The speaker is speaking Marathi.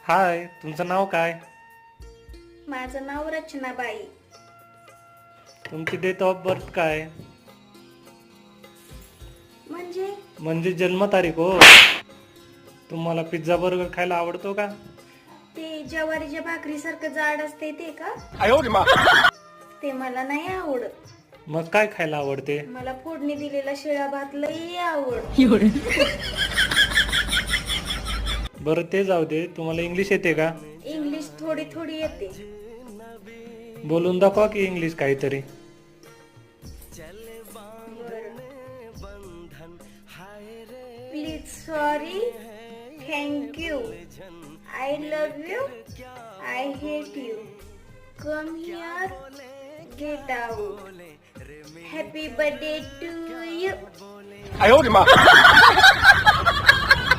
हाय, तुमचं नाव काय? माझं नाव रचनाबाई. तुमची डेट ऑफ बर्थ काय? म्हणजे जन्मतारीख हो. तुम्हाला पिझ्झा बर्गर खायला आवडतो का? ते ज्वारीच्या भाकरीसारखं जाड असते ते का? ते मला नाही आवडत. मग काय खायला आवडते? मला फोडणी दिलेला शिळा भात लई आवड. बरं ते जाऊ दे, तुम्हाला इंग्लिश येते का? इंग्लिश थोडी थोडी येते. बोलून दाखवा की इंग्लिश काहीतरी. Please, sorry, thank you, I love you, I hate you, come here, get out, happy birthday to you.